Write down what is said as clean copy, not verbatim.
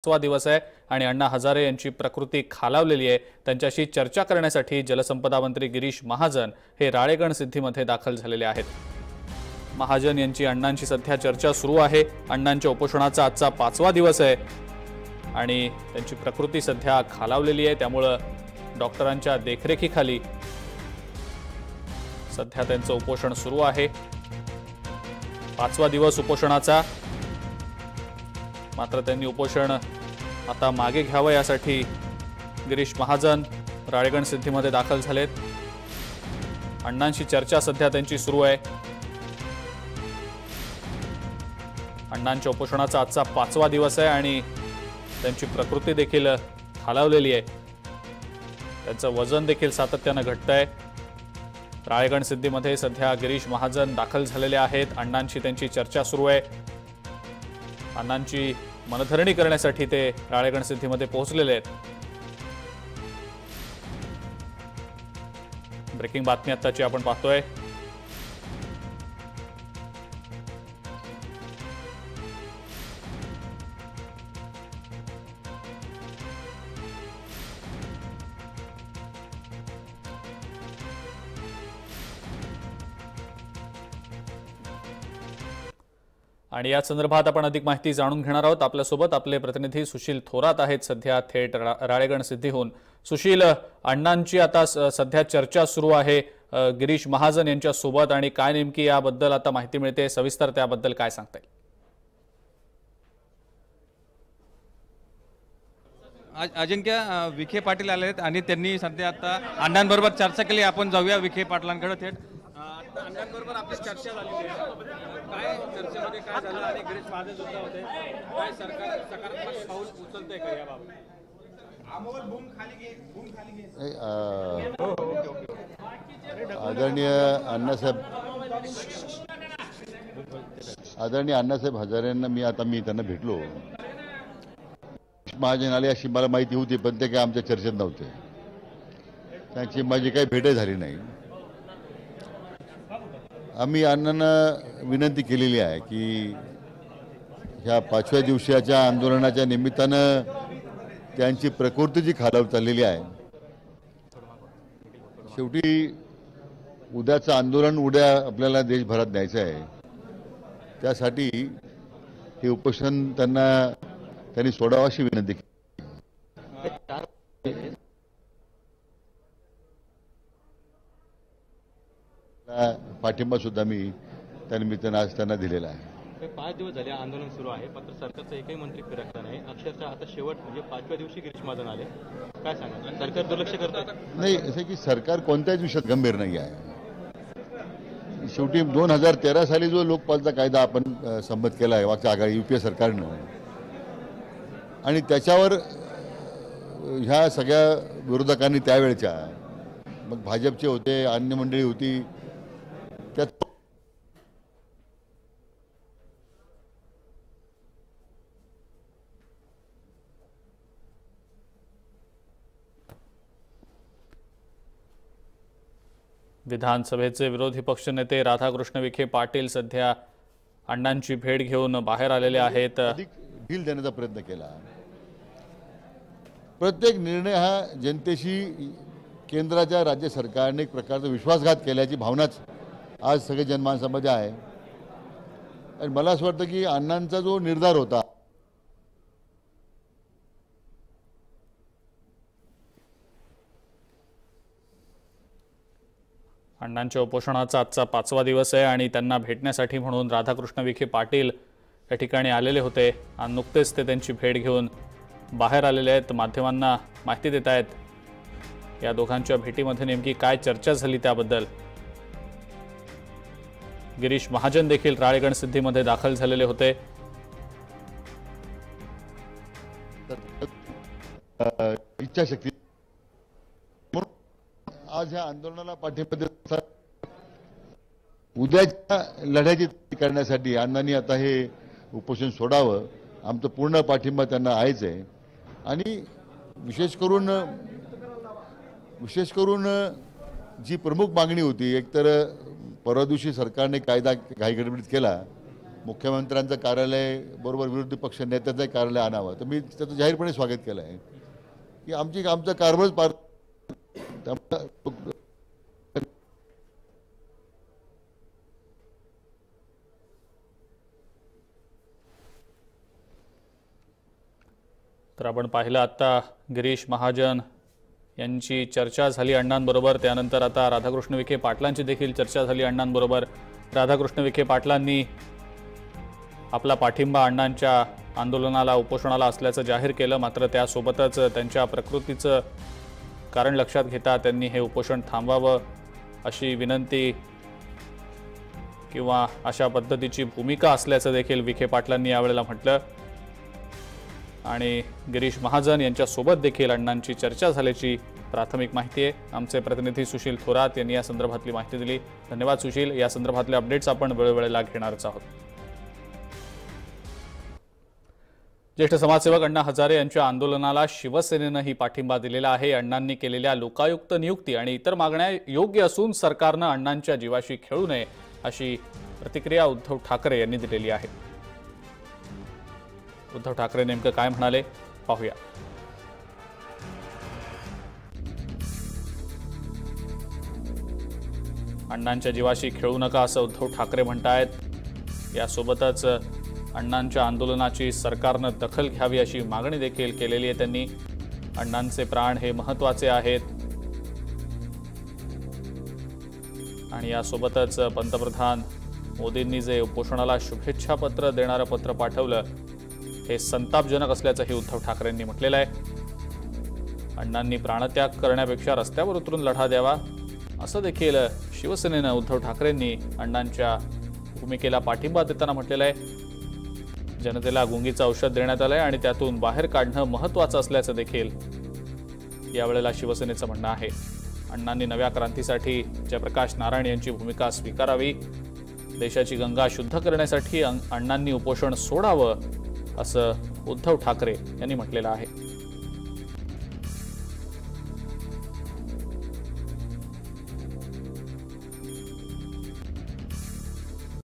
पाचवा दिवस आहे आणि अण्णा हजारे यांची प्रकृती खालावलेली आहे। त्यांच्याशी चर्चा करण्यासाठी जलसंपदा मंत्री गिरीश महाजन हे राळेगण सिद्धीमध्ये दाखल झालेले आहेत। महाजन यांची अण्णांशी सध्या चर्चा सुरू आहे। अण्णांच्या उपोषणाचा आजचा पाचवा दिवस आहे आणि त्यांची प्रकृती सध्या खालावलेली आहे, त्यामुळे डॉक्टरांच्या देखरेखीखाली सध्या त्यांचं उपोषण सुरू आहे। पाचवा दिवस उपोषणाचा, मात्र त्यांनी उपोषण आता मागे घ्यावं यासाठी गिरीश महाजन राळेगण सिद्धीमध्ये दाखल झालेत। अण्णांशी चर्चा सध्या त्यांची सुरू आहे। अण्णांच्या उपोषणाचा आजचा पाचवा दिवस आहे आणि त्यांची प्रकृती देखील खालावलेली आहे। त्यांचं वजन देखील सातत्याने घटतंय। राळेगण सिद्धीमध्ये सध्या गिरीश महाजन दाखल झालेले आहेत। अण्णांशी त्यांची चर्चा सुरू आहे। अण्णांची मनधरणी करण्यासाठी ते राळेगण सिद्धीमध्ये पोहोचलेले आहेत। ब्रेकिंग बातमी आताची आपण पाहतोय। आणि या संदर्भात आपण अधिक माहिती जाणून घेणार आहोत। आपल्यासोबत आपले प्रतिनिधी सुशील थोरात आहेत सध्या थेट राळेगण सिद्धीहून। सुशील, अण्णांची आता सध्या चर्चा सुरू आहे गिरीश महाजन यांच्या सोबत, आणि काय नेमकी याबद्दल आता माहिती मिळते, सविस्तर त्याबद्दल काय सांगता येईल? अजिंक्य, विखे पाटील आले आहेत आणि त्यांनी सध्या आता अण्णांबरोबर चर्चा केली। आपण जाऊया विखे पाटलांकडे थेट। अण्णांबरोबर आपली चर्चा झाली आहे, काय चर्चेमध्ये काय झालं आणि गिरीश महाजन सुद्धा होते, काय सरकार सकारात्मक पाऊल उचलतंय का याबाबत? आदरणीय अण्णासाहेब हजारेंना मी त्यांना भेटलो। महाजन आले अशी मला माहिती होती, पण ते काय आमच्या चर्चेत नव्हते। त्यांची माझी काही भेटही झाली नाही। आम्ही अण्णांना विनंती केलेली आहे की ह्या पाचव्या दिवसाच्या आंदोलनाच्या निमित्तानं त्यांची प्रकृती जी खालावत चाललेली आहे, शेवटी उद्याचं आंदोलन उद्या आपल्याला देशभरात न्यायचं आहे, त्यासाठी हे उपोषण त्यांनी सोडावं अशी विनंती केली। पाठिंबा सुद्धा मी त्यानिमित्तानं आज त्यांना दिलेला आहे। 5 दिवस झाले आंदोलन सुरू आहे, मात्र सरकारचा एकही मंत्री फिरकला नाही। अक्षरशः आता शेवट म्हणजे पाचव्या दिवशी गिरीश महाजन आले, काय सांगा? सरकार दुर्लक्ष करत नाही, असं की सरकार कोणत्याच विषयात गंभीर नाही आहे। शेवटी 2013 साली जो लोकपालचा कायदा आपण संमत केला आहे मागच्या आघाडी युपीए सरकारनं, आणि त्याच्यावर ह्या सगळ्या विरोधकांनी त्यावेळच्या, मग भाजपचे होते, अन्य मंडळी होती, त्यात विधानसभेचे विरोधी पक्षनेते राधाकृष्ण विखे पाटील सध्या अण्णांची भेट घेऊन बाहेर आलेले आहेत। अधिक ढील देण्याचा प्रयत्न केला। प्रत्येक निर्णय हा जनतेशी केंद्राच्या राज्य सरकारने एक प्रकारचा विश्वासघात केल्याची भावनाच आज सगळे जनमानसामध्ये आहे। आणि मला असं वाटतं की अण्णांचा जो निर्धार होता, अण्णांच्या उपोषणाचा आजचा पाचवा दिवस आहे आणि त्यांना भेटण्यासाठी म्हणून राधाकृष्ण विखे पाटील या ठिकाणी आलेले होते आणि नुकतेच ते त्यांची भेट घेऊन बाहेर आलेले आहेत। माध्यमांना माहिती देत आहेत या दोघांच्या भेटीमध्ये नेमकी काय चर्चा झाली त्याबद्दल। गिरीश महाजन देखील राळेगण सिद्धीमध्ये दाखल झालेले होते। इच्छाशक्ती आज ह्या आंदोलनाला पाठिंबा देत उद्याच्या लढ्याची करण्यासाठी अण्णांनी आता हे उपोषण सोडावं। आमचं पूर्ण पाठिंबा त्यांना आहेच आहे। आणि विशेष करून जी प्रमुख मागणी होती, एकतर परवा दिवशी सरकारने कायदा घाईगडबडीत केला मुख्यमंत्र्यांचं कार्यालय बरोबर विरोधी पक्ष नेत्याचं कार्यालय आणावं, तर मी त्याचं जाहीरपणे स्वागत केलं आहे की आमचा कारभारच पार तर आपण पाहिलं आता गिरीश महाजन यांची चर्चा झाली अण्णांबरोबर, त्यानंतर आता राधाकृष्ण विखे पाटलांची देखील चर्चा झाली अण्णांबरोबर। राधाकृष्ण विखे पाटलांनी आपला पाठिंबा अण्णांच्या आंदोलनाला उपोषणाला असल्याचं जाहीर केलं, मात्र त्यासोबतच त्यांच्या प्रकृतीचं कारण लक्षात घेता त्यांनी हे उपोषण थांबवावं अशी विनंती किंवा अशा पद्धतीची भूमिका असल्याचं देखील विखे पाटलांनी यावेळेला म्हटलं। आणि गिरीश महाजन यांच्यासोबत देखील अण्णांची चर्चा झाल्याची प्राथमिक माहिती आहे। आमचे प्रतिनिधी सुशील थोरात यांनी या संदर्भातली माहिती दिली। धन्यवाद सुशील। या संदर्भातले अपडेट्स आपण वेळोवेळेला घेणारच आहोत। ज्येष्ठ समाजसेवक अण्णा हजारे यांच्या आंदोलनाला शिवसेनेनंही पाठिंबा दिलेला आहे। अण्णांनी केलेल्या लोकायुक्त नियुक्ती आणि इतर मागण्या योग्य असून सरकारनं अण्णांच्या जीवाशी खेळू नये अशी प्रतिक्रिया उद्धव ठाकरे यांनी दिलेली आहे। उद्धव ठाकरे नेमकं काय म्हणाले पाहूया। अण्णांच्या जीवाशी खेळू नका असं उद्धव ठाकरे म्हणतायत। यासोबतच अण्णांच्या आंदोलनाची सरकारनं दखल घ्यावी अशी मागणी देखील केलेली आहे त्यांनी। अण्णांचे प्राण हे महत्त्वाचे आहेत आणि यासोबतच पंतप्रधान मोदींनी जे उपोषणाला शुभेच्छा पत्र देणारं पत्र पाठवलं हे संतापजनक असल्याचंही उद्धव ठाकरेंनी म्हटलेलं आहे। अण्णांनी प्राणत्याग करण्यापेक्षा रस्त्यावर उतरून लढा द्यावा असं देखील शिवसेनेनं उद्धव ठाकरेंनी अण्णांच्या भूमिकेला पाठिंबा देताना म्हटलेलं आहे। जनतेला गुंगीचं औषध देण्यात आलंय आणि त्यातून बाहेर काढणं महत्त्वाचं असल्याचं देखील यावेळेला शिवसेनेचं म्हणणं आहे। अण्णांनी नव्या क्रांतीसाठी जयप्रकाश नारायण यांची भूमिका स्वीकारावी, देशाची गंगा शुद्ध करण्यासाठी अण्णांनी उपोषण सोडावं असं उद्धव ठाकरे यांनी म्हटलेलं आहे।